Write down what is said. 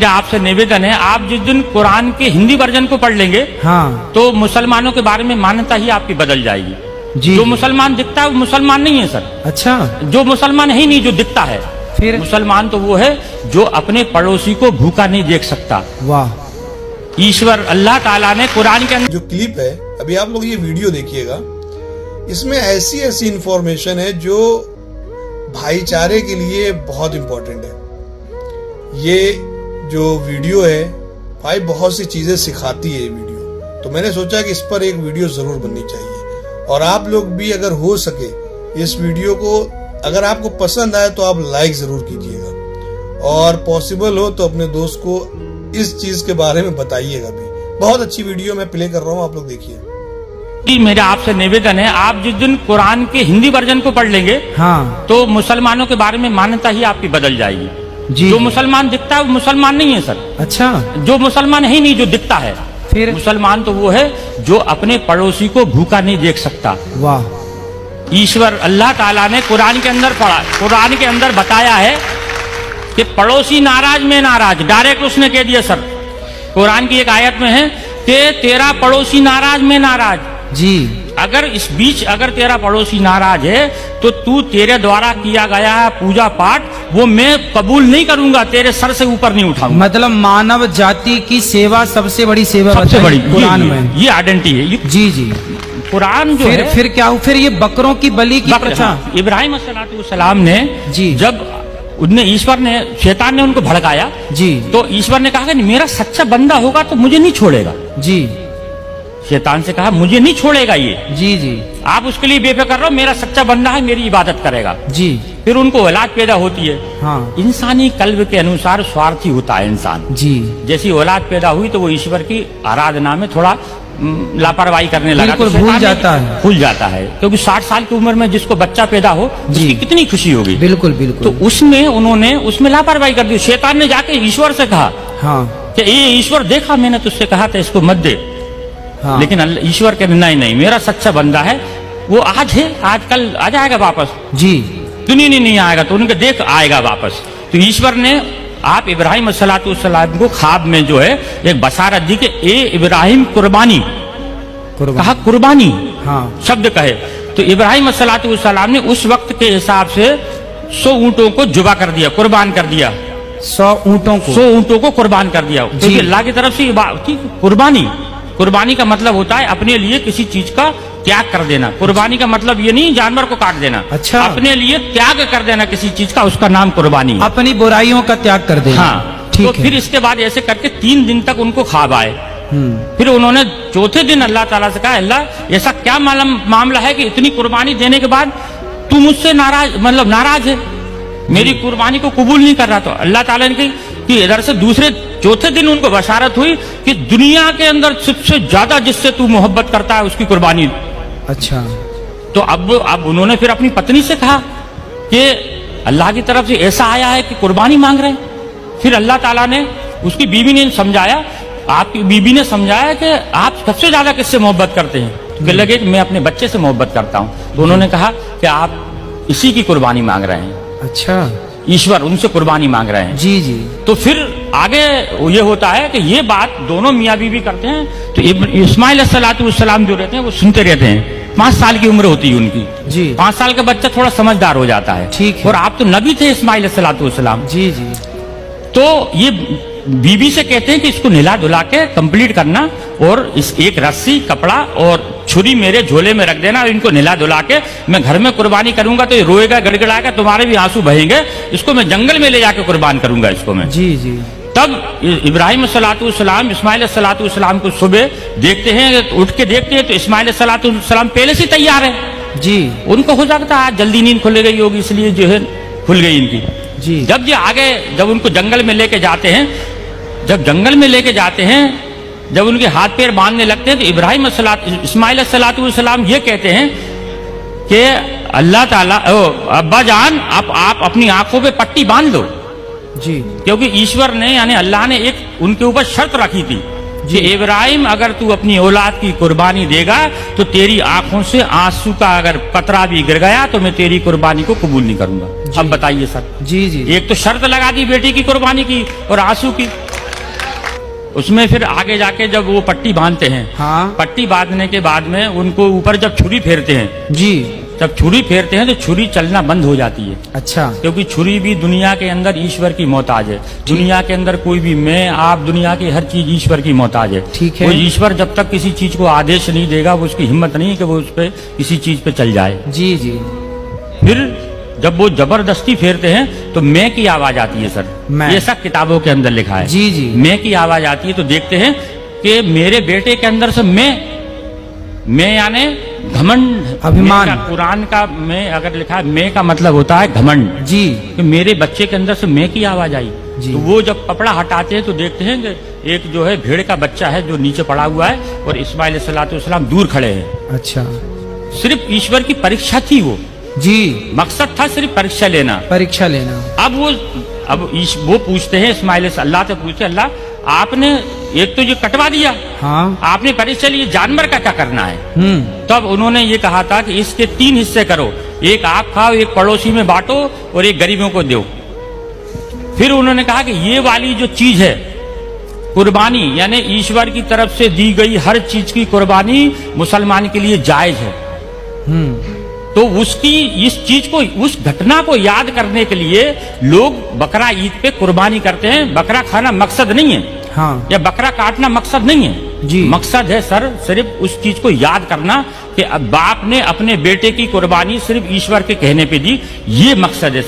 आपसे निवेदन है, आप जिस दिन कुरान के हिंदी वर्जन को पढ़ लेंगे हाँ तो मुसलमानों के बारे में मान्यता ही आपकी बदल जाएगी। जी जो मुसलमान दिखता है वो मुसलमान नहीं है सर। अच्छा, जो मुसलमान है ही नहीं, जो दिखता है। फिर मुसलमान तो वो है जो अपने पड़ोसी को भूखा नहीं देख सकता। वाह। ईश्वर अल्लाह ताला ने कुरान के अंदर जो क्लिप है, अभी आप लोग ये वीडियो देखिएगा, इसमें ऐसी ऐसी इंफॉर्मेशन है जो भाईचारे के लिए बहुत इंपॉर्टेंट है। ये जो वीडियो है भाई बहुत सी चीजें सिखाती है ये वीडियो, तो मैंने सोचा कि इस पर एक वीडियो जरूर बननी चाहिए। और आप लोग भी अगर हो सके इस वीडियो को, अगर आपको पसंद आए तो आप लाइक जरूर कीजिएगा, और पॉसिबल हो तो अपने दोस्त को इस चीज के बारे में बताइएगा भी। बहुत अच्छी वीडियो मैं प्ले कर रहा हूँ, आप लोग देखिए। मेरा आपसे निवेदन है, आप जिस दिन कुरान के हिंदी वर्जन को पढ़ लेंगे हाँ तो मुसलमानों के बारे में मान्यता ही आपकी बदल जाएगी। जी जो मुसलमान दिखता है वो मुसलमान नहीं है सर। अच्छा, जो मुसलमान है ही नहीं, जो दिखता है। फिर मुसलमान तो वो है जो अपने पड़ोसी को भूखा नहीं देख सकता। वाह। ईश्वर अल्लाह ताला ने कुरान के अंदर पढ़ा, कुरान के अंदर बताया है कि पड़ोसी नाराज में नाराज, डायरेक्ट उसने कह दिया सर। कुरान की एक आयत में है कि तेरा पड़ोसी नाराज में नाराज। जी, अगर इस बीच अगर तेरा पड़ोसी नाराज है तो तू तेरे द्वारा किया गया पूजा पाठ वो मैं कबूल नहीं करूंगा, तेरे सर से ऊपर नहीं उठाऊंगा। मतलब मानव जाति की सेवा सबसे बड़ी सेवा सबसे बड़ी कुरान में ये आइडेंटिटी है। जी जी। कुरान जो है फिर क्या, फिर ये बकरों की बलि की प्रथा। इब्राहिम अलैहिस्सलाम ने जी, जब उनने ईश्वर ने, शैतान ने उनको भड़काया जी, तो ईश्वर ने कहा कि मेरा सच्चा बंदा होगा तो मुझे नहीं छोड़ेगा। जी, शैतान से कहा मुझे नहीं छोड़ेगा ये। जी जी, आप उसके लिए बेफिक्र रहो, मेरा सच्चा बंदा है, मेरी इबादत करेगा। जी। फिर उनको औलाद पैदा होती है। हाँ इंसानी कल्ब के अनुसार स्वार्थी होता है इंसान। जी, जैसी औलाद पैदा हुई तो वो ईश्वर की आराधना में थोड़ा लापरवाही करने लगा, बिल्कुल तो भूल जाता है। भूल जाता है, क्योंकि 60 साल की उम्र में जिसको बच्चा पैदा हो उसकी कितनी खुशी होगी। बिल्कुल बिल्कुल। तो उसमें लापरवाही कर दी। शैतान ने जाके ईश्वर से कहा हाँ कि ये ईश्वर देखा, मैंने तुझसे कहा था इसको मत दे। हाँ, लेकिन ईश्वर के नहीं, मेरा सच्चा बंदा है, वो आज है, आज कल आ जाएगा वापस। जी, दुनिया नहीं आएगा तो उनके देख आएगा वापस। तो ईश्वर ने आप इब्राहिम अलैहिस्सलाम को ख्वाब में जो है एक बशारत दी कि ए इब्राहिम कुर्बानी, कहा कुर्बानी हाँ शब्द कहे। तो इब्राहिम अलैहिस्सलाम ने उस वक्त के हिसाब से 100 ऊंटों को जुबा कर दिया, कुर्बान कर दिया। 100 ऊंटों को कुर्बान कर दिया, क्योंकि अल्लाह की तरफ से कुर्बानी का मतलब होता है अपने लिए किसी चीज का त्याग कर देना। कुर्बानी का मतलब ये नहीं जानवर को काट देना। अच्छा, अपने लिए त्याग कर देना किसी चीज का, उसका नाम कुर्बानी है। अपनी बुराइयों का त्याग कर देना। हाँ, ठीक तो है। फिर इसके बाद ऐसे करके 3 दिन तक उनको ख्वाब आए। फिर उन्होंने चौथे दिन अल्लाह ताला से कहा, अल्लाह ऐसा क्या मामला है कि इतनी कुर्बानी देने के बाद तू मुझसे नाराज है, मेरी कुर्बानी को कबूल नहीं कर रहा। तो अल्लाह ताला ने कि इधर से चौथे दिन उनको बशारत हुई कि दुनिया के अंदर सबसे ज्यादा जिससे तू मोहब्बत करता है उसकी कुर्बानी। अच्छा, तो अब उन्होंने फिर अपनी पत्नी से कहा कि अल्लाह की तरफ से ऐसा आया है कि कुर्बानी मांग रहे हैं। फिर अल्लाह ताला ने, उसकी बीवी ने समझाया, आपकी बीवी ने समझाया कि आप सबसे ज्यादा किससे मोहब्बत करते हैं? तो कहने लगे कि मैं अपने बच्चे से मोहब्बत करता हूँ। तो उन्होंने कहा कि आप इसी की कुर्बानी मांग रहे हैं। अच्छा, ईश्वर उनसे कुर्बानी मांग रहे हैं। जी जी। तो फिर आगे ये होता है कि ये बात दोनों मियाँ बीवी करते हैं। तो इस्माइल अलैहिस्सलाम जो रहते हैं वो सुनते रहते हैं। 5 साल की उम्र होती है उनकी जी। 5 साल का बच्चा थोड़ा समझदार हो जाता है। ठीक है। और आप तो नबी थे इस्माइल अलैहिस्सलाम। जी जी। तो ये बीबी से कहते हैं कि इसको नहला धुला के कंप्लीट करना, और इस एक रस्सी, कपड़ा और छुरी मेरे झोले में रख देना, और इनको नहला धुला के मैं घर में कुर्बानी करूंगा तो ये रोएगा, गड़गड़ाएगा, तुम्हारे भी आंसू बहेंगे, इसको मैं जंगल में ले जाके कुर्बान करूंगा इसको मैं। जी जी। तब इब्राहिम अलैहिस्सलाम इस्माइल अलैहिस्सलाम को सुबह देखते हैं, उठ के देखते हैं तो इस्माइल अलैहिस्सलाम पहले से तैयार है। जी। उनको हो सकता है आज जल्दी नींद खुल गई होगी, इसलिए जो है खुल गई इनकी। जी। जब ये आगे, जब उनको जंगल में लेके जाते हैं, जब उनके हाथ पैर बांधने लगते हैं तो इस्माइल अलैहिस्सलाम ये कहते हैं कि अल्लाह ताला, अब्बा जान आप अपनी आंखों पे पट्टी बांध लो। जी। क्योंकि ईश्वर ने, यानी अल्लाह ने एक उनके ऊपर शर्त रखी थी कि इब्राहिम अगर तू अपनी औलाद की कुर्बानी देगा तो तेरी आंखों से आंसू का अगर कतरा भी गिर गया तो मैं तेरी कुर्बानी को कबूल नहीं करूंगा। अब बताइए सर। जी जी। एक तो शर्त लगा दी बेटी की कुर्बानी की और आंसू की। उसमें फिर आगे जाके जब वो पट्टी बांधते हैं, हाँ। पट्टी बांधने के बाद में उनको ऊपर जब छुरी फेरते हैं, जी, जब छुरी फेरते हैं तो छुरी चलना बंद हो जाती है। अच्छा। क्योंकि छुरी भी दुनिया के अंदर ईश्वर की मोहताज है। दुनिया के अंदर कोई भी, मैं आप, दुनिया की हर चीज ईश्वर की मोहताज है। ठीक है। वो ईश्वर जब तक किसी चीज को आदेश नहीं देगा, वो उसकी हिम्मत नहीं है कि वो उस पर किसी चीज पे चल जाए। जी जी। फिर जब वो जबरदस्ती फेरते हैं तो मैं की आवाज आती है सर, मैं। ये सब किताबों के अंदर लिखा है। जी जी। मैं की आवाज आती है तो देखते हैं कि मेरे बेटे के अंदर से मैं यानी घमंड, अभिमान। मैं का कुरान का मैं अगर लिखा है, मैं का मतलब होता है घमंड। जी। कि मेरे बच्चे के अंदर से मैं की आवाज आई। जी। तो वो जब कपड़ा हटाते हैं तो देखते हैं कि एक जो है भेड़ का बच्चा है जो नीचे पड़ा हुआ है और इस्माइल अलैहिस्सलाम दूर खड़े हैं। अच्छा। सिर्फ ईश्वर की परीक्षा थी वो, जी, मकसद था सिर्फ परीक्षा लेना। परीक्षा लेना। अब वो पूछते हैं, इस्माइल अल्लाह से पूछते, अल्लाह आपने एक तो ये कटवा दिया, हाँ। आपने परीक्षा ली, जानवर का क्या करना है? तब उन्होंने ये कहा था कि इसके 3 हिस्से करो, एक आप खाओ, एक पड़ोसी में बांटो और एक गरीबों को दो। फिर उन्होंने कहा कि ये वाली जो चीज है कुर्बानी, यानी ईश्वर की तरफ से दी गई हर चीज की कुर्बानी मुसलमान के लिए जायज है। तो उसकी इस चीज को, उस घटना को याद करने के लिए लोग बकरा ईद पे कुर्बानी करते हैं। बकरा खाना मकसद नहीं है, हाँ। या बकरा काटना मकसद नहीं है। जी। मकसद है सर सिर्फ उस चीज को याद करना कि अब बाप ने अपने बेटे की कुर्बानी सिर्फ ईश्वर के कहने पे दी, ये मकसद है।